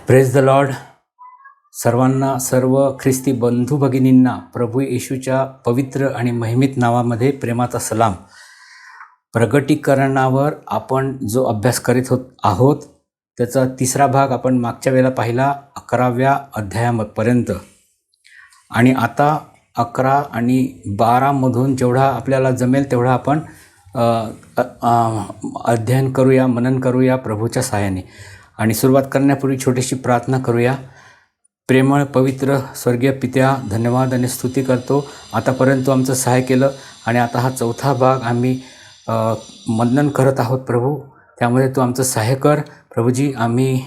Praise the Lord. सर्वांना, सर्व ख्रिस्ती बंधू भगिनींना प्रभू येशूच्या पवित्र आणि महिमित नावामध्ये प्रेमाचा सलाम. प्रगटीकरणावर आपण जो अभ्यास करीत आहोत त्याचा तिसरा भाग आपण मागच्या वेळेला पाहिला 11व्या अध्यायापर्यंत, आणि आता 11 आणि 12मधून जेवढा आपल्याला जमेल तेवढा आपण अध्ययन करूया, मनन करूया प्रभूच्या सहाय्याने. आणि सुरुवात करण्यापूर्वी छोटीशी प्रार्थना करूया. प्रेमळ पवित्र स्वर्गीय पित्या, धन्यवाद आणि स्तुती करतो. आतापर्यंत आमचं सहाय्य केलं आणि आता हा चौथा भाग आम्ही मनन करत आहोत प्रभू. त्यामध्ये तू आमचं सहाय्य कर प्रभूजी. आम्ही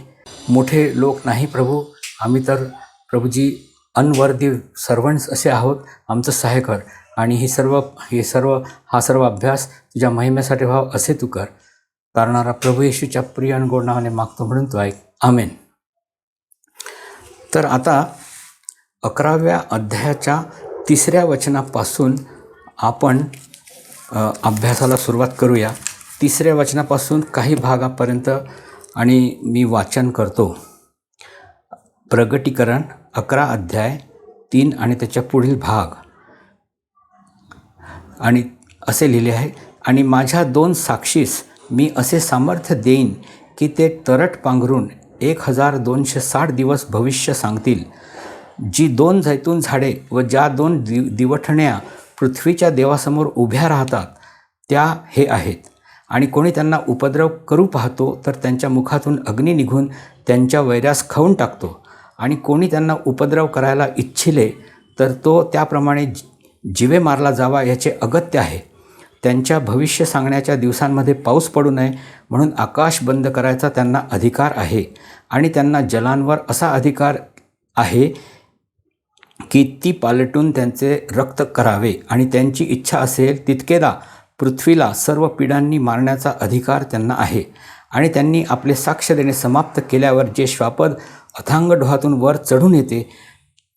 मोठे लोक नाही प्रभू, आम्ही तर प्रभूजी अनवर्दी सर्वंट्स असे आहोत. आमचं सहाय्य कर आणि हा सर्व अभ्यास तुझ्या महिमेसाठी व्हावं असे तू कर. तारणारा प्रभू येशूच्या प्रिय आणि गोड नावाने मागतो म्हणून तू ऐक. आमेन. तर आता 11व्या अध्यायाच्या 3ऱ्या वचनापासून आपण अभ्यासाला सुरुवात करूया. 3ऱ्या वचनापासून काही भागापर्यंत आणि मी वाचन करतो. प्रगटीकरण 11 अध्याय 3 आणि त्याच्या पुढील भाग. आणि असे लिहिले आहे, आणि माझ्या 2 साक्षीस मी असे सामर्थ्य देईन की ते तरट पांघरून 1260 दिवस भविष्य सांगतील. जी 2 जैतून झाडे व ज्या 2 दिवठण्या पृथ्वीच्या देवासमोर उभ्या राहतात त्या हे आहेत. आणि कोणी त्यांना उपद्रव करू पाहतो तर त्यांच्या मुखातून अग्नी निघून त्यांच्या वैऱ्यास खाऊन टाकतो. आणि कोणी त्यांना उपद्रव करायला इच्छिले तर तो त्याप्रमाणे जीवे मारला जावा याचे अगत्य आहे. त्यांच्या भविष्य सांगण्याच्या दिवसांमध्ये पाऊस पडू नये म्हणून आकाश बंद करायचा त्यांना अधिकार आहे. आणि त्यांना जलांवर असा अधिकार आहे की ती पालटून त्यांचे रक्त करावे. आणि त्यांची इच्छा असेल तितकेदा पृथ्वीला सर्व पिढ्यांनी मारण्याचा अधिकार त्यांना आहे. आणि त्यांनी आपले साक्ष देणे समाप्त केल्यावर जे श्वापद अथांग डोहातून वर चढून येते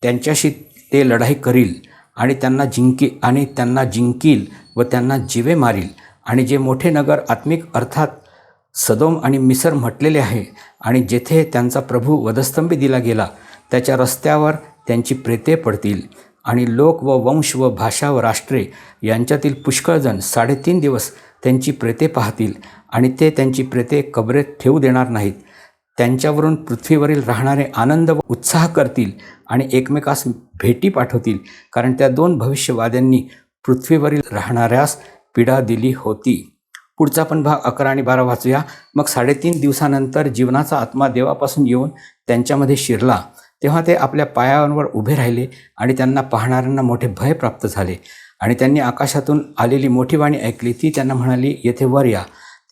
त्यांच्याशी ते लढाई करील आणि त्यांना जिंकील व त्यांना जीवे मारील. आणि जे मोठे नगर आत्मिक अर्थात सदोम आणि मिसर म्हटलेले आहे आणि जेथे त्यांचा प्रभू वधस्तंभी दिला गेला त्याच्या रस्त्यावर त्यांची प्रेते पडतील. आणि लोक व वंश व भाषा व राष्ट्रे यांच्यातील पुष्कळजण 3.5 दिवस त्यांची प्रेते पाहतील. आणि ते त्यांची प्रेते कबरेत ठेवू देणार नाहीत. त्यांच्यावरून पृथ्वीवरील राहणारे आनंद व उत्साह करतील आणि एकमेकास भेटी पाठवतील, कारण त्या 2 भविष्यवाद्यांनी पृथ्वीवरील राहणाऱ्यास पीडा दिली होती. पुढचा पण भाग 11 आणि 12 वाचूया. मग 3.5 दिवसानंतर जीवनाचा आत्मा देवापासून येऊन त्यांच्यामध्ये शिरला. तेव्हा ते आपल्या पायांवर उभे राहिले आणि त्यांना पाहणाऱ्यांना मोठे भय प्राप्त झाले. आणि त्यांनी आकाशातून आलेली मोठी वाणी ऐकली. ती त्यांना म्हणाली, येथे वर या.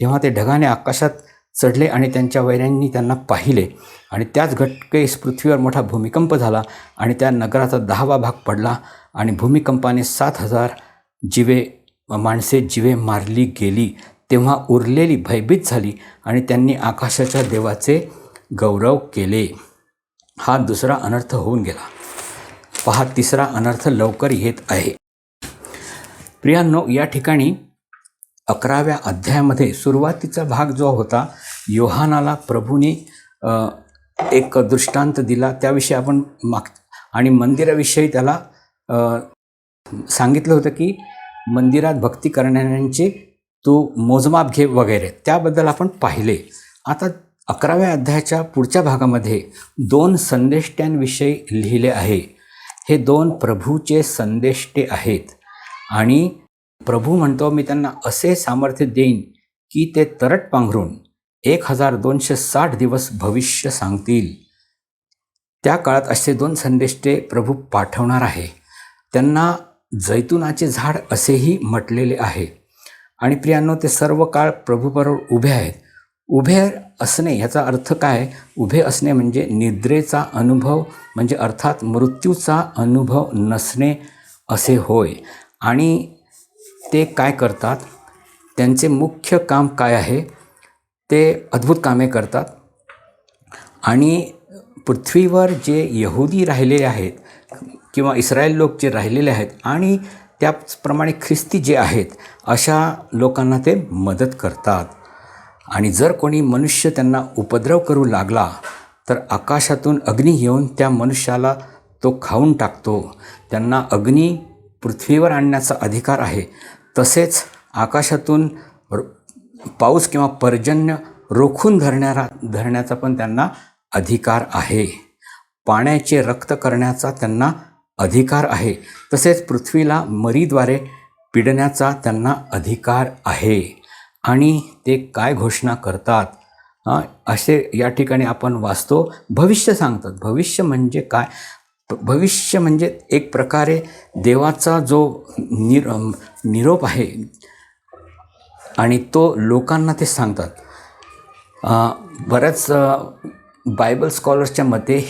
तेव्हा ते ढगाने आकाशात चढले आणि त्यांच्या वैऱ्यांनी त्यांना पाहिले. आणि त्याच घटकेस पृथ्वीवर मोठा भूमिकंप झाला आणि त्या नगराचा 10वा भाग पडला. आणि भूमिकंपाने 7,000 माणसे जीवे मारली गेली. तेव्हा उरलेली भयभीत झाली आणि त्यांनी आकाशाच्या देवाचे गौरव केले. हा दुसरा अनर्थ होऊन गेला. पहा, तिसरा अनर्थ लवकर येत आहे. प्रियांनो, या ठिकाणी 11व्या अध्यायामध्ये सुरुवातीचा भाग जो होता, योहानाला प्रभूने एक दृष्टांत दिला, त्याविषयी आपण आणि मंदिराविषयी त्याला सांगितलं होतं की मंदिरात भक्ती करणाऱ्यांचे तू मोजमाप घे वगैरे, त्याबद्दल आपण पाहिले. आता 11व्या अध्यायाच्या पुढच्या भागामध्ये 2 संदेष्ट्यांविषयी लिहिले आहे. हे 2 प्रभूचे संदेष्टे आहेत. आणि प्रभू म्हणतो, मी त्यांना असे सामर्थ्य देईन की ते तरट पांघरून 1260 दिवस भविष्य सांगतील. त्या काळात असे 2 संदेष्टे प्रभू पाठवणार आहे. त्यांना जैतुनाचे झाड असेही म्हटलेले आहे. आणि प्रियांनो, ते सर्व काळ प्रभूबरोबर उभे आहेत. उभे असणे याचा अर्थ काय? उभे असणे म्हणजे निद्रेचा अनुभव, म्हणजे अर्थात मृत्यूचा अनुभव नसणे असे होय. आणि ते काय करतात? त्यांचे मुख्य काम काय आहे? ते अद्भुत कामे करतात. आणि पृथ्वीवर जे यहुदी राहिलेले आहेत किंवा इस्रायल लोक जे राहिलेले आहेत आणि त्याचप्रमाणे ख्रिस्ती जे आहेत, अशा लोकांना ते मदत करतात. आणि जर कोणी मनुष्य त्यांना उपद्रव करू लागला तर आकाशातून अग्नी येऊन त्या मनुष्याला तो खाऊन टाकतो. त्यांना अग्नी पृथ्वीवर आणण्याचा अधिकार आहे. तसेच आकाशातून पाऊस किंवा पर्जन्य रोखून धरण्याचा पण त्यांना अधिकार आहे. पाण्याचे रक्त करण्याचा त्यांना अधिकार आहे. तसेच पृथ्वीला मरीद्वारे पिडण्याचा त्यांना अधिकार आहे. आणि ते काय घोषणा करतात असे या ठिकाणी आपण वाचतो. भविष्य सांगतात. भविष्य म्हणजे काय? भविष्य म्हणजे एक प्रकारे देवाचा जो निरोप आहे आणि तो लोकांना ते सांगतात. बऱ्याच बायबल स्कॉलर्सच्या मते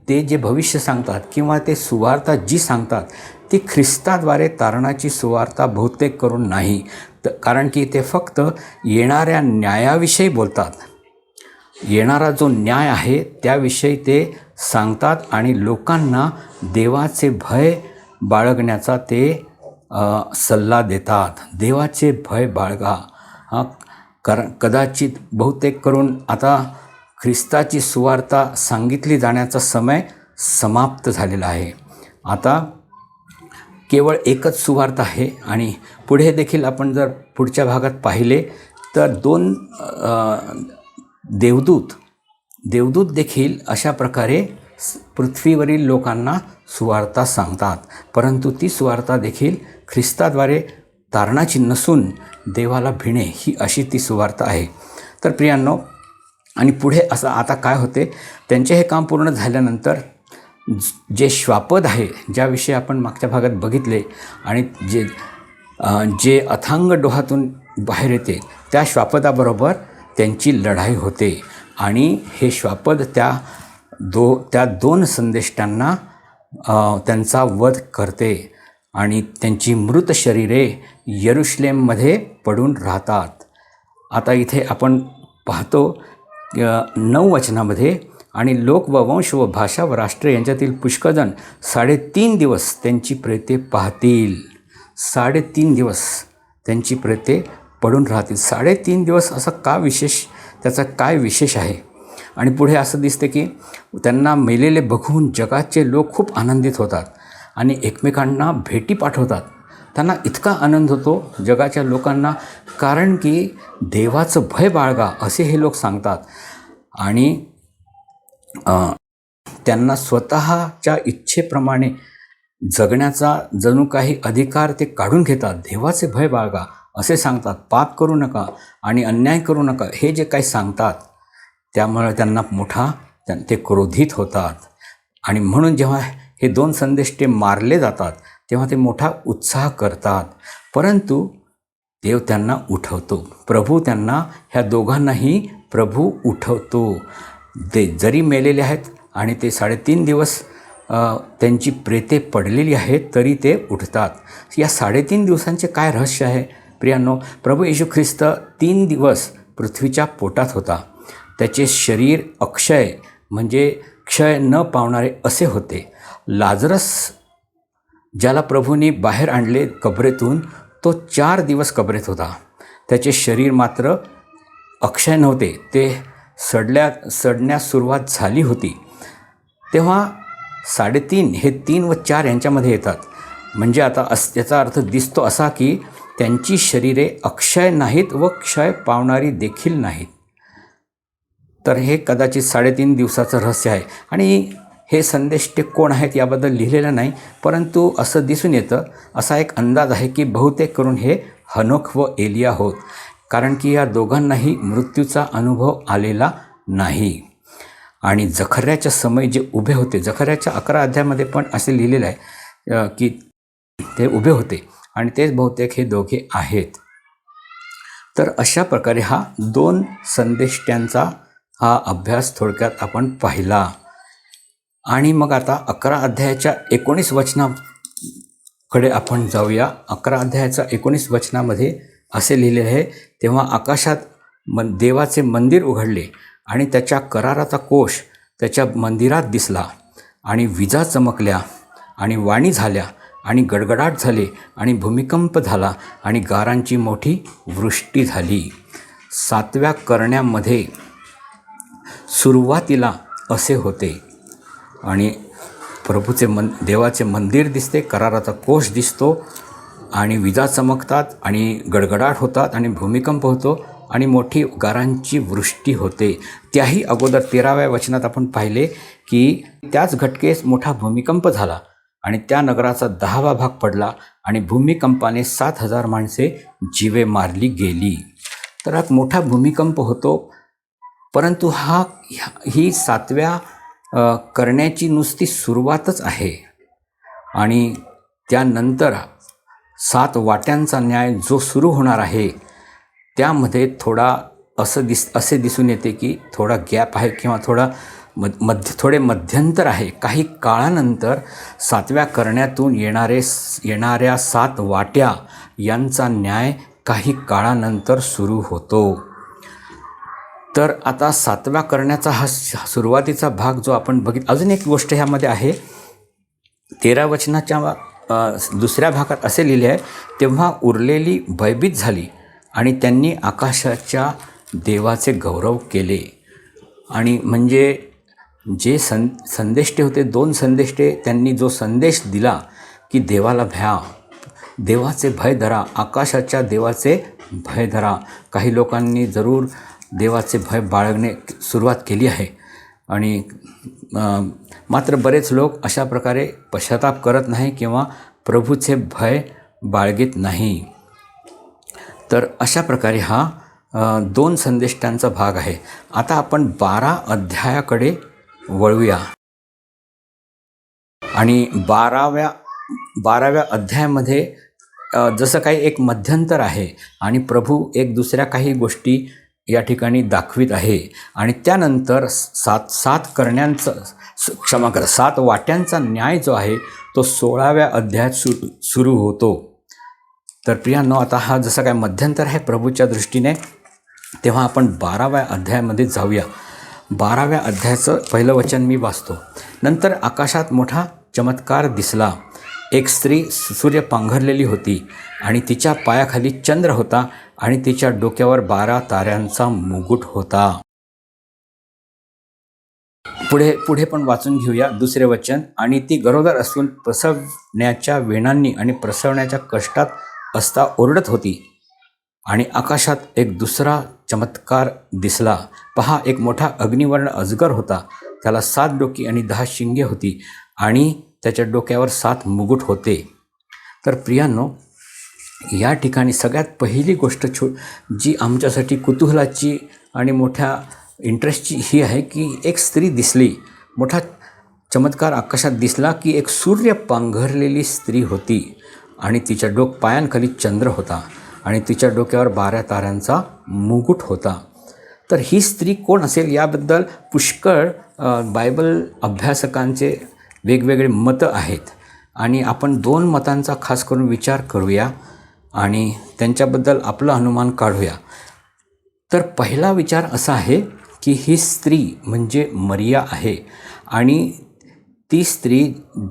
ते जे भविष्य सांगतात किंवा ते सुवार्ता जी सांगतात ती ख्रिस्ताद्वारे तारणाची सुवार्ता बहुतेक करून नाही. कारण की ते फक्त येणाऱ्या न्यायाविषयी बोलतात. येणारा जो न्याय आहे त्याविषयी ते सांगतात आणि लोकांना देवाचे भय बाळगण्याचा ते सल्ला देतात. देवाचे भय बाळगा. कारण कदाचित बहुतेक करून आता ख्रिस्ताची सुवार्ता सांगितली जाण्याचा समय समाप्त झालेला आहे. आता केवळ एकच सुवार्ता आहे. आणि पुढे देखील आपण जर पुढच्या भागात पाहिले तर 2 देवदूत देखील अशा प्रकारे पृथ्वीवरील लोकांना सुवार्ता सांगतात. परंतु ती सुवार्ता देखील ख्रिस्ताद्वारे तारणाची नसून देवाला भिणे ही अशी ती सुवार्ता आहे. तर प्रियांनो, आणि पुढे असं आता काय होते, त्यांचे हे काम पूर्ण झाल्यानंतर जे श्वापद आहे ज्याविषयी आपण मागच्या भागात बघितले आणि जे अथांग डोहातून बाहेर येते त्या श्वापदाबरोबर त्यांची लढाई होते. आणि हे श्वापद त्या 2 संदेष्टांना त्यांचा वध करते आणि त्यांची मृत शरीरे यरुशलेममध्ये पडून राहतात. आता इथे आपण पाहतो 9 वचनामध्ये, आणि लोक व वंश व भाषा व राष्ट्र यांच्यातील पुष्कळजण 3.5 दिवस त्यांची प्रेते पाहतील. 3.5 दिवस त्यांची प्रेते पडून राहतील. 3.5 दिवस असा का विशेष, त्याचा काय विशेष आहे? आणि पुढे असं दिसते की त्यांना मेलेले बघून जगाचे लोक खूप आनंदित होतात आणि एकमेकांना भेटी पाठवतात. त्यांना इतका आनंद होतो जगाच्या लोकांना, कारण की देवाचं भय बाळगा असे हे लोक सांगतात. आणि त्यांना स्वतःच्या इच्छेप्रमाणे जगण्याचा जणू काही अधिकार ते काढून घेतात. देवाचे भय बाळगा असे सांगतात. पाप करू नका आणि अन्याय करू नका हे जे काही सांगतात त्यामुळे त्यांना ते क्रोधित होतात. आणि म्हणून जेव्हा हे 2 संदेष्टे मारले जातात तेव्हा ते मोठा उत्साह करतात. परंतु देव त्यांना उठवतो. प्रभू त्यांना, ह्या दोघांनाही प्रभू उठवतो. ते जरी मेलेले आहेत आणि ते 3.5 दिवस त्यांची प्रेते पडलेली आहेत तरी ते उठतात. या 3.5 दिवसांचे काय रहस्य आहे प्रियांनो? प्रभू येशू ख्रिस्त 3 दिवस पृथ्वीच्या पोटात होता. त्याचे शरीर अक्षय म्हणजे क्षय न पावणारे असे होते. लाजरस ज्याला प्रभूंनी बाहेर आणले कबरेतून तो 4 दिवस कबरेत होता. त्याचे शरीर मात्र अक्षय नव्हते, ते सडण्यास सुरुवात झाली होती. तेव्हा 3.5 हे 3 व 4 यांच्यामध्ये येतात. म्हणजे आता याचा अर्थ दिसतो असा की त्यांची शरीरे अक्षय नाहीत व क्षय पावणारी देखील नाहीत. तर हे कदाचित 3.5 दिवसाचं रहस्य आहे. आणि हे संदेष्टे कोण आहेत याबद्दल लिहिलेलं नाही, परंतु असं दिसून येतं, असा एक अंदाज आहे की बहुतेक करून हे हनोख व एलिया होत. कारण की या दोघांनाही मृत्यूचा अनुभव आलेला नाही. आणि जखर्याच्या समय जे उभे होते, जखर्याच्या 11 अध्यायामध्ये पण असे लिहिलेलं आहे की ते उभे होते आणि तेच बहुतेक हे दोघे आहेत. तर अशा प्रकारे हा 2 संदेष्ट्यांचा हा अभ्यास थोडक्यात आपण पाहिला. आणि मग आता 11 अध्यायाच्या 19 वचनाकडे आपण जाऊया. 11 अध्यायाच्या 19 वचनामध्ये असे लिहिलेले आहे, तेव्हा आकाशात देवाचे मंदिर उघडले आणि त्याच्या कराराचा कोश त्याच्या मंदिरात दिसला आणि विजा चमकल्या आणि वाणी झाल्या आणि गडगडाट झाले आणि भूमिकंप झाला आणि गारांची मोठी वृष्टी झाली. 7व्या करण्यामध्ये सुरुवातीला असे होते. आणि प्रभूचे देवाचे मंदिर दिसते, कराराचा कोश दिसतो आणि विजा चमकतात आणि गडगडाट होतात आणि भूमिकंप होतो आणि मोठी गारांची वृष्टी होते. त्याही अगोदर 13व्या वचनात आपण पाहिले की त्याच घटकेस मोठा भूमिकंप झाला आणि त्या नगराचा 10वा भाग पडला आणि भूमिकंपाने 7,000 माणसे जीवे मारली गेली. तर हा मोठा भूमिकंप होतो, परंतु ही 7व्या करण्याची नुसती सुरुवातच आहे. आणि त्यानंतर 7 वाट्यांचा न्याय जो सुरू होणार आहे त्यामध्ये थोडा असे दिसून येते की थोडा गॅप आहे किंवा थोडे मध्यंतर आहे. काही काळानंतर 7व्या करण्यातून येणाऱ्या 7 वाट्या यांचा न्याय काही काळानंतर सुरू होतो. तर आता 7व्या करण्याचा हा सुरुवातीचा भाग जो आपण अजून एक गोष्ट ह्यामध्ये आहे. 13 वचनाच्या दुसऱ्या भागात असे लिहिले आहे, तेव्हा उरलेली भयभीत झाली आणि त्यांनी आकाशाच्या देवाचे गौरव केले. आणि म्हणजे जे संदेष्टे होते, 2 संदेष्टे, त्यांनी जो संदेश दिला की देवाला भ्या, देवाचे भय धरा, आकाशाच्या देवाचे भय धरा. काही लोकांनी जरूर देवाचे भय बाळगणे सुरुवात केली आहे आणि मात्र बरेच लोक अशा प्रकारे पश्चाताप करत नाही किंवा प्रभूचे भय बाळगीत नाही. तर अशा प्रकारे हा 2 संदेष्टांचा भाग आहे. आता आपण 12 अध्यायाकडे वळूया आणि 12व्या अध्यायामध्ये जसं काही एक मध्यंतर आहे आणि प्रभू एक दुसऱ्या काही गोष्टी या ठिकाणी दाखवित आहे आणि त्यानंतर 7 वाट्यांचा न्याय जो आहे तो 16व्या अध्यायात सुरू होतो. तर प्रियांनो, आता हा जसा काय मध्यंतर आहे प्रभूच्या दृष्टीने, तेव्हा आपण 12व्या अध्यायामध्ये जाऊया. 12व्या अध्यायाचं पहिलं वचन मी वाचतो. नंतर आकाशात मोठा चमत्कार दिसला. एक स्त्री सूर्य पांघरलेली होती आणि तिच्या पायाखाली चंद्र होता आणि तिच्या डोक्यावर 12 ताऱ्यांचा मुकुट होता. पुढे पण वाचून घेऊया 2रे वचन. आणि ती गरोदर असून प्रसवण्याच्या वेणांनी आणि प्रसवण्याच्या कष्टात असता ओरडत होती. आणि आकाशात एक दुसरा चमत्कार दिसला. पहा, एक मोठा अग्निवर्ण अजगर होता. त्याला 7 डोकी आणि 10 शिंगे होती आणि त्याच्या डोक्यावर 7 मुकुट होते. तर प्रियांनो, या ठिकाणी सगळ्यात पहिली गोष्ट जी आमच्यासाठी कुतूहलाची आणि मोठ्या इंटरेस्टची ही आहे की एक स्त्री दिसली. मोठा चमत्कार आकाशात दिसला की एक सूर्य पांघरलेली स्त्री होती आणि तिच्या पायांखाली चंद्र होता आणि तिच्या डोक्यावर 12 ताऱ्यांचा मुकुट होता. तर ही स्त्री कोण असेल याबद्दल पुष्कळ बायबल अभ्यासकांचे वेगवेगळे मतं आहेत आणि आपण 2 मतांचा खास करून विचार करूया आणि त्यांच्याबद्दल आपला अनुमान काढूया. तर पहिला विचार असा आहे की ही स्त्री म्हणजे मरिया आहे आणि ती स्त्री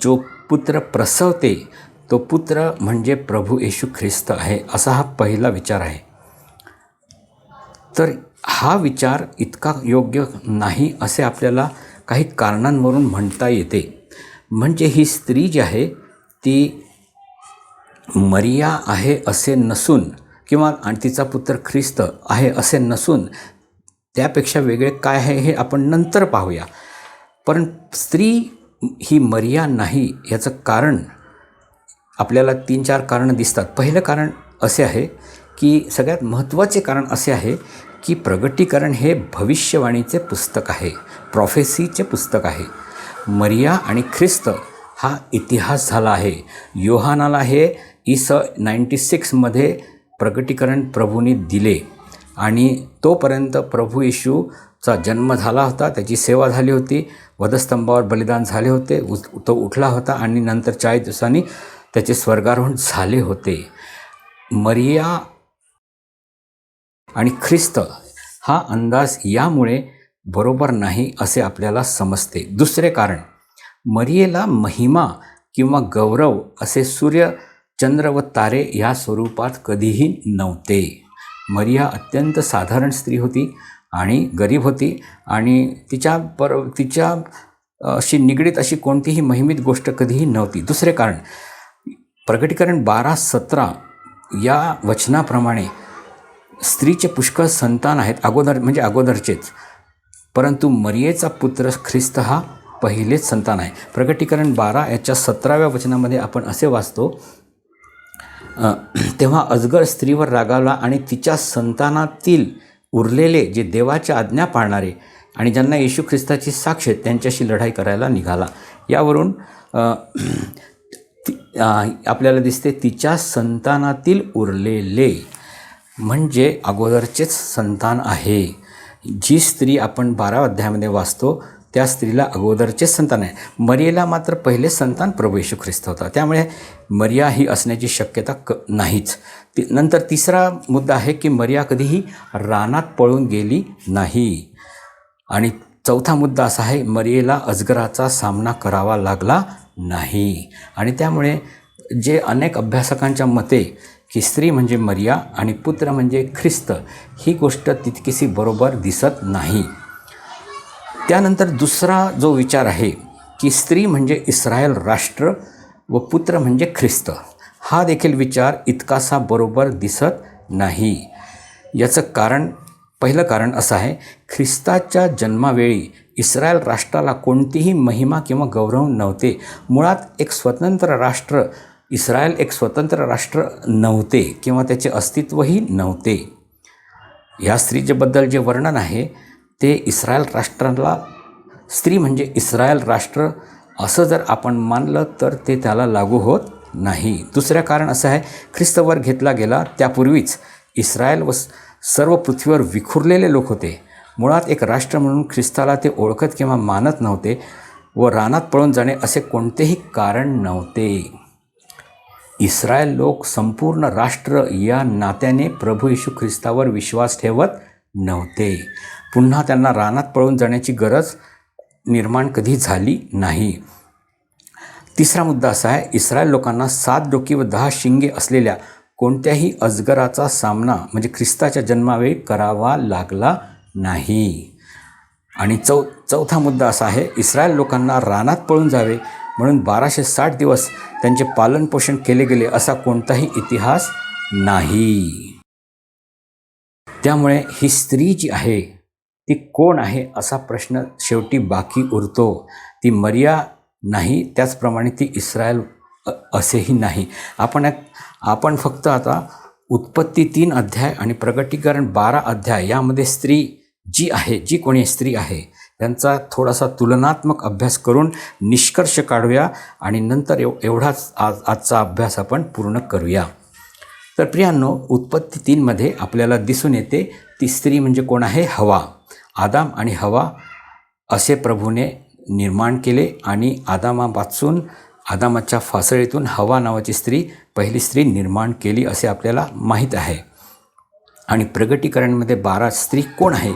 जो पुत्र प्रसवते तो पुत्र म्हणजे प्रभू येशू ख्रिस्त आहे, असा हा पहिला विचार आहे. तर हा विचार इतका योग्य नाही असे आपल्याला काही कारणांवरून म्हणता येते. म्हणजे ही स्त्री जी आहे ती मरिया आहे असे नसून किंवा तिचा पुत्र ख्रिस्त आहे असे नसून त्यापेक्षा वेगळे काय आहे हे आपण नंतर पाहूया. पण स्त्री ही मरिया नाही याचं कारण आपल्याला 3-4 कारणं दिसतात. पहिलं कारण असे आहे की सगळ्यात महत्त्वाचे कारण असे आहे की प्रगटीकरण हे भविष्यवाणीचे पुस्तक आहे, प्रॉफेसीचे पुस्तक आहे. मरिया आणि ख्रिस्त हा इतिहास झाला आहे. योहानाला हे इ.स. 96मध्ये प्रगटीकरण प्रभूंनी दिले आणि तोपर्यंत प्रभू येशूचा जन्म झाला होता, त्याची सेवा झाली होती, वधस्तंभावर बलिदान झाले होते, तो उठला होता आणि नंतर 40 दिवसांनी त्याचे स्वर्गारोहण झाले होते. मरिया आणि ख्रिस्त हा अंदाज यामुळे बरोबर नाही असे आपल्याला समजते. दुसरे कारण, मरियेला महिमा किंवा गौरव असे सूर्य, चंद्र व तारे या स्वरूपात कधीही नव्हते. मरिया अत्यंत साधारण स्त्री होती आणि गरीब होती आणि तिच्या अशी निगडीत अशी कोणतीही महिमित गोष्ट कधीही नव्हती. दुसरे कारण, प्रकटीकरण 12:17 या वचनाप्रमाणे स्त्रीचे पुष्कळ संतान आहेत, अगोदरचेच, परंतु मरियेचा पुत्र ख्रिस्त हा पहिलेच संतान आहे. प्रकटीकरण 12 याच्या 17व्या वचनामध्ये आपण असे वाचतो, तेव्हा अजगर स्त्रीवर रागावला आणि तिच्या संतानातील उरलेले जे देवाच्या आज्ञा पाळणारे आणि ज्यांना येशू ख्रिस्ताची साक्ष आहेत त्यांच्याशी लढाई करायला निघाला. यावरून आपल्याला दिसते तिच्या संतानातील उरलेले म्हणजे अगोदरचेच संतान आहे. जी स्त्री आपण 12व्या अध्यायामध्ये वाचतो त्या स्त्रीला अगोदरचेच संतान आहे. मरियेला मात्र पहिले संतान प्रभू येशू ख्रिस्त होता, त्यामुळे मरिया ही असण्याची शक्यता नाहीच. नंतर तिसरा मुद्दा आहे की मरिया कधीही रानात पळून गेली नाही. आणि चौथा मुद्दा असा आहे, मरियेला अजगराचा सामना करावा लागला नाही. आणि त्यामुळे जे अनेक अभ्यासकांच्या मते की स्त्री म्हणजे मरिया आणि पुत्र म्हणजे ख्रिस्त, ही गोष्ट तितकीशी बरोबर दिसत नाही. त्यानंतर दुसरा जो विचार आहे की स्त्री म्हणजे इस्रायल राष्ट्र व पुत्र म्हणजे ख्रिस्त, हा देखील विचार इतकासा बरोबर दिसत नाही. याचं पहिलं कारण असं आहे, ख्रिस्ताच्या जन्मावेळी इस्रायल राष्ट्राला कोणतीही महिमा किंवा गौरव नव्हते. मुळात इस्रायल एक स्वतंत्र राष्ट्र नव्हते किंवा त्याचे अस्तित्वही नव्हते. या स्त्रीबद्दल जे वर्णन आहे ते इस्रायल राष्ट्राला, स्त्री म्हणजे इस्रायल राष्ट्र असं जर आपण मानलं तर ते त्याला लागू होत नाही. दुसरं कारण असं आहे, ख्रिस्तवर घेतला गेला त्यापूर्वीच इस्रायल व सर्व पृथ्वीवर विखुरलेले लोक होते. मुळात एक राष्ट्र म्हणून ख्रिस्ताला ते ओळखत किंवा मानत नव्हते व रानात पळून जाणे असे कोणतेही कारण नव्हते. इस्रायल लोक संपूर्ण राष्ट्र या नात्याने प्रभू येशू ख्रिस्तावर विश्वास ठेवत नव्हते. पुन्हा त्यांना रानात पळून जाण्याची गरज निर्माण कधी झाली नाही. तिसरा मुद्दा असा आहे, इस्रायल लोकांना 7 डोकी व 10 शिंगे असलेल्या कोणत्याही अजगराचा सामना म्हणजे ख्रिस्ताच्या जन्मावेळी करावा लागला नाही. आणि चौथा मुद्दा असा आहे, इस्रायल लोकांना रानात पळून जावे म्हणून 1260 दिवस त्यांचे पालनपोषण केले गेले असा कोणताही इतिहास नाही. त्यामुळे ही स्त्री जी आहे ती कोण आहे असा प्रश्न शेवटी बाकी उरतो. ती मरिया नाही, त्याचप्रमाणे ती इस्रायल असेही नाही. आपण फक्त आता उत्पत्ती 3 अध्याय आणि प्रकटीकरण 12 अध्याय यामध्ये स्त्री जी कोणी स्त्री आहे त्यांचा थोडासा तुलनात्मक अभ्यास करून निष्कर्ष काढूया आणि नंतर एवढाच आजचा अभ्यास आपण पूर्ण करूया. तर प्रियांनो, उत्पत्ती 3मध्ये आपल्याला दिसून येते ती स्त्री म्हणजे कोण आहे? हवा. आदाम आणि हवा असे प्रभूने निर्माण केले आणि आदामाच्या फासळीतून हवा नावाची पहिली स्त्री निर्माण केली असे आपल्याला माहीत आहे. आणि प्रकटीकरणमध्ये 12 स्त्री कोण आहे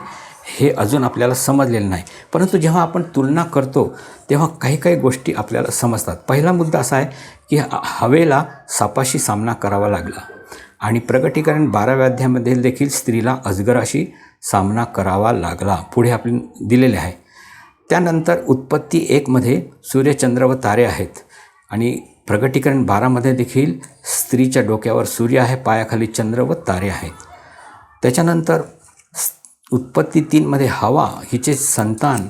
हे अजून आपल्याला समजलेलं नाही, परंतु जेव्हा आपण तुलना करतो तेव्हा काही गोष्टी आपल्याला समजतात. पहिला मुद्दा असा आहे की हवेला सापाशी सामना करावा लागला आणि प्रकटीकरण 12व्या अध्यायामध्ये देखील स्त्रीला अजगराशी सामना करावा लागला, पुढे आपण दिलेले आहे. त्यानंतर उत्पत्ती 1मध्ये सूर्यचंद्र व तारे आहेत आणि प्रकटीकरण 12मध्ये देखील स्त्रीच्या डोक्यावर सूर्य आहे, पायाखाली चंद्र व तारे आहेत. त्याच्यानंतर उत्पत्ती 3मध्ये हवा हिचे संतान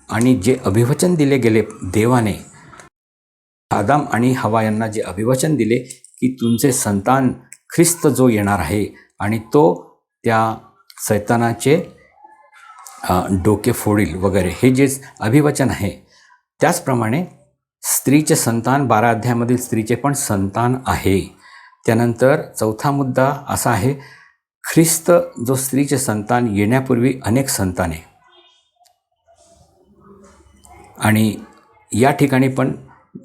आणि जे अभिवचन दिले गेले देवाने, आदाम आणि हवा यांना जे अभिवचन दिले की तुमचे संतान ख्रिस्त जो येणार आहे आणि तो त्या सैतानाचे डोके फोडील वगैरे, हे जे अभिवचन आहे त्याचप्रमाणे स्त्रीचे संतान 12 अध्यायामधील स्त्रीचे पण संतान आहे. त्यानंतर चौथा मुद्दा असा आहे, ख्रिस्त जो स्त्रीचे संतान येण्यापूर्वी अनेक संताने, आणि या ठिकाणी पण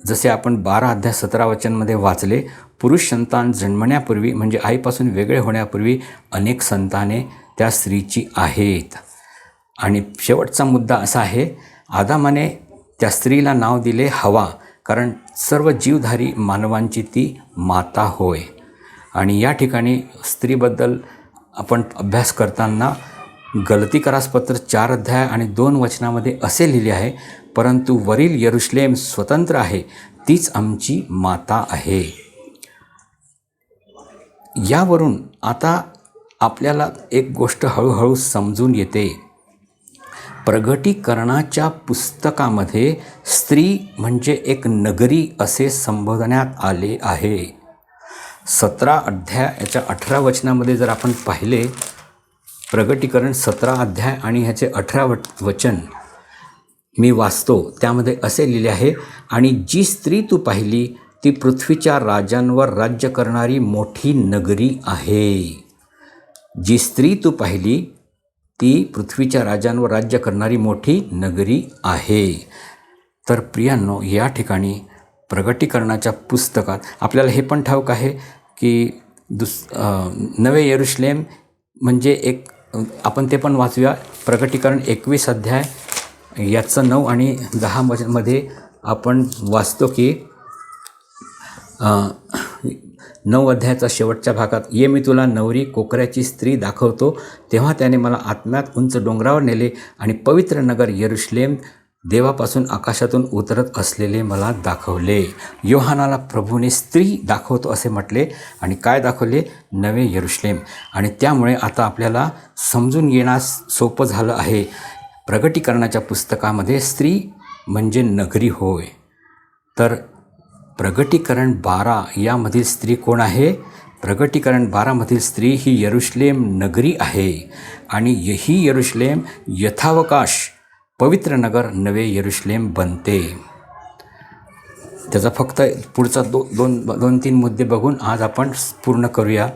जसे आपण 12 अध्याय 17 वचनमध्ये वाचले, पुरुष संतान जन्मण्यापूर्वी म्हणजे आईपासून वेगळे होण्यापूर्वी अनेक संताने त्या स्त्रीची आहेत. आणि शेवटचा मुद्दा असा आहे, आदामाने त्या स्त्रीला नाव दिले हवा, कारण सर्व जीवधारी मानवांची ती माता होय. आणि या ठिकाणी स्त्रीबद्दल आपण अभ्यास करताना गलतीकरासपत्र 4 अध्याय आणि 2 वचनामध्ये असे लिहिले आहे, परंतु वरील यरुशलेम स्वतंत्र आहे, तीच आमची माता आहे. यावरून आता आपल्याला एक गोष्ट हळूहळू समजून येते. प्रगटीकरणाच्या पुस्तकामध्ये स्त्री म्हणजे एक नगरी असे संबोधण्यात आले आहे. 17 अध्यायाच्या 18 वचनामध्ये जर आपण पाहिले, प्रगटीकरण 17 अध्याय आणि ह्याचे 18 वचन मी वाचतो. त्यामध्ये असे लिहिले आहे, आणि जी स्त्री तू पाहिली ती पृथ्वीच्या राजांवर राज्य करणारी मोठी नगरी आहे. जी स्त्री तू पाहिली ती पृथ्वीच्या राजांवर राज्य करणारी मोठी नगरी आहे. तर प्रियांनो, या ठिकाणी प्रगटीकरणाच्या पुस्तकात आपल्याला हे पण ठाऊक आहे की नवे यरुशलेम म्हणजे एक, आपण ते पण वाचूया. प्रगटीकरण 21 अध्याय याचं 9 आणि 10 मध्ये आपण वाचतो की 9 अध्यायाचा शेवटच्या भागात, ये मी तुला नवरी कोकऱ्याची स्त्री दाखवतो. तेव्हा त्याने मला आत्म्यात उंच डोंगरावर नेले आणि पवित्र नगर यरुशलेम देवापासून आकाशातून उतरत असलेले मला दाखवले. योहानाला प्रभूने स्त्री दाखवतो असे म्हटले आणि काय दाखवले? नवे यरुशलेम. आणि त्यामुळे आता आपल्याला समजून येण्यास सोपं झालं आहे. प्रगटीकरणाच्या पुस्तकामध्ये स्त्री म्हणजे नगरी होय. तर प्रगटीकरण 12 यामधील स्त्री कोण आहे? प्रगटीकरण 12 मधील स्त्री ही यरुशलेम नगरी आहे. आणि ही यरुशलेम यथावकाश पवित्र नगर नवे यरुशलेम बनते. त्याचा फक्त पुढचा 2-3 मुद्दे बघून आज आपण पूर्ण करूया.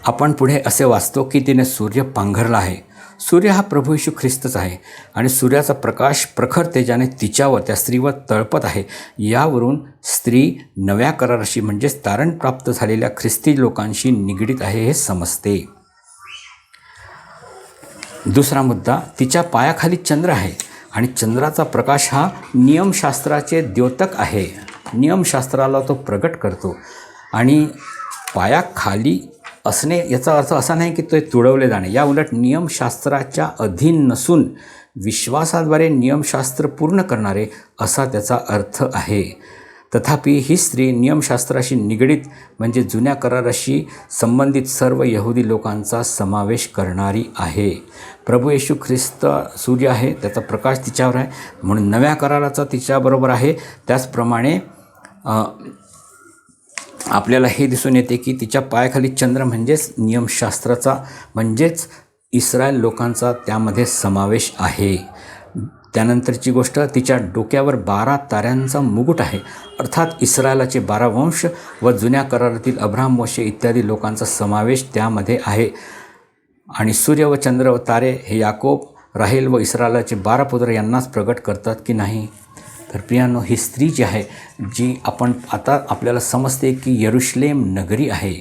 आपण पुढे असे वाचतो की तिने सूर्य पांघरला आहे. सूर्य हा प्रभू येशू ख्रिस्तच आहे आणि सूर्याचा प्रकाश प्रखर तेजाने तिच्यावर, त्या स्त्रीवर तळपत आहे. यावरून स्त्री नव्या कराराशी म्हणजेच तारण प्राप्त झालेल्या ख्रिस्ती लोकांशी निगडीत आहे हे समजते. दुसरा मुद्दा, तिच्या पायाखाली चंद्र आहे आणि चंद्राचा प्रकाश हा नियमशास्त्राचे द्योतक आहे. नियमशास्त्राला तो प्रगट करतो. आणि पायाखाली असणे याचा अर्थ असा नाही की ते तुडवले जाणे. या उलट नियमशास्त्राच्या अधीन नसून विश्वासाद्वारे नियमशास्त्र पूर्ण करणारे असा त्याचा अर्थ आहे. तथापि ही स्त्री नियमशास्त्राशी निगडीत म्हणजे जुन्या कराराशी संबंधित सर्व यहुदी लोकांचा समावेश करणारी आहे. प्रभू येशू ख्रिस्त सूर्य आहे, त्याचा प्रकाश तिच्यावर आहे, म्हणून नव्या कराराचा तिच्याबरोबर आहे. त्याचप्रमाणे आपल्याला हे दिसून येते की तिच्या पायाखाली चंद्र म्हणजेच नियमशास्त्राचा म्हणजेच इस्रायल लोकांचा त्यामध्ये समावेश आहे. त्यानंतरची गोष्ट, तिच्या डोक्यावर 12 ताऱ्यांचा मुकुट आहे. अर्थात इस्रायलाचे 12 वंश व जुन्या करारातील अब्राहम, मोशे इत्यादी लोकांचा समावेश त्यामध्ये आहे. आणि सूर्य व चंद्र व तारे हे याकोब, राहेल व इस्रायलाचे 12 पुत्र यांनाच प्रगट करतात की नाही? तर प्रियांनो, ही स्त्री जी आहे, जी आपण आता आपल्याला समजते की यरुशलेम नगरी आहे.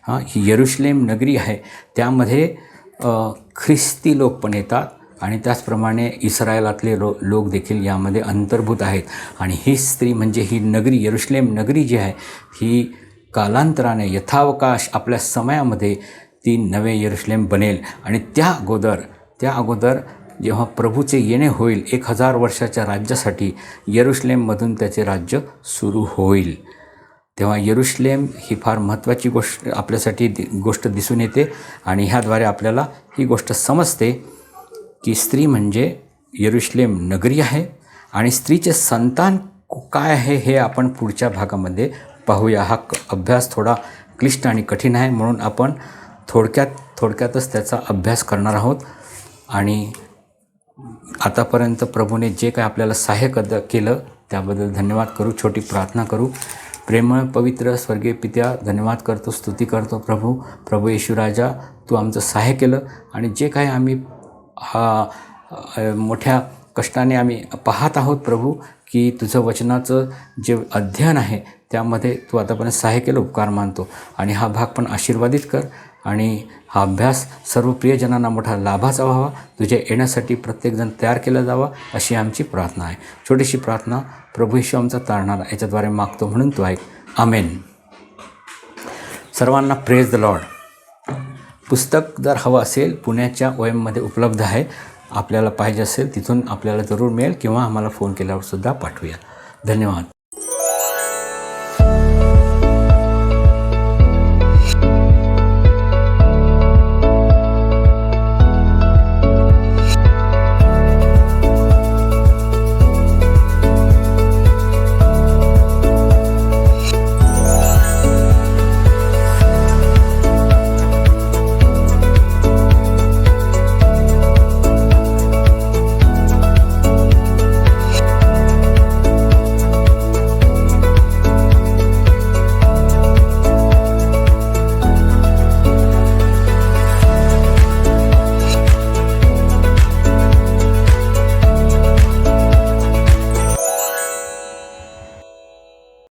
ही यरुशलेम नगरी आहे. त्यामध्ये ख्रिस्ती लोक पण येतात आणि त्याचप्रमाणे इस्रायलातले लोक देखील यामध्ये अंतर्भूत आहेत. आणि ही स्त्री म्हणजे ही नगरी, यरुशलेम नगरी जी आहे, ही कालांतराने यथावकाश आपल्या समयामध्ये ती नवे यरुशलेम बनेल. आणि त्या अगोदर जेव्हा प्रभूचे येणे होईल 1000 वर्षाच्या राज्यासाठी, यरुशलेममधून त्याचे राज्य सुरू होईल. तेव्हा यरुशलेम ही फार महत्त्वाची गोष्ट आपल्यासाठी गोष्ट दिसून येते. आणि ह्याद्वारे आपल्याला ही गोष्ट समजते की स्त्री म्हणजे यरुशलेम नगरी आहे. आणि स्त्रीचे संतान काय आहे हे आपण पुढच्या भागामध्ये पाहूया. हा अभ्यास थोडा क्लिष्ट आणि कठीण आहे, म्हणून आपण थोडक्यातच त्याचा अभ्यास करणार आहोत. आणि आतापर्यंत प्रभूने जे काय आपल्याला सहाय्य केलं त्याबद्दल धन्यवाद करू. छोटी प्रार्थना करू. प्रेमळ पवित्र स्वर्गीय पित्या, धन्यवाद करतो, स्तुती करतो प्रभू येशू राजा, तू आमचं सहाय्य केलं. आणि जे काही आम्ही मोठ्या कष्टाने आम्ही पाहत आहोत प्रभू, की तुझं वचनाचं जे अध्ययन आहे त्यामध्ये तू आतापर्यंत सहाय्य केलं, उपकार मानतो. आणि हा भाग पण आशीर्वादित कर. आणि हा अभ्यास सर्व प्रियजनांना मोठा लाभाचा व्हावा, तुझ्या येण्यासाठी प्रत्येकजण तयार केला जावा, अशी आमची प्रार्थना आहे. छोटीशी प्रार्थना प्रभू येशू आमचा तारणारा याच्याद्वारे मागतो, म्हणून तू ऐक. आमेन. सर्वांना प्रेज द लॉर्ड. पुस्तक जर हवं असेल पुण्याच्या OMमध्ये उपलब्ध आहे. आपल्याला पाहिजे असेल तिथून आपल्याला जरूर मिळेल किंवा आम्हाला फोन केल्यावर सुद्धा पाठवूया. धन्यवाद.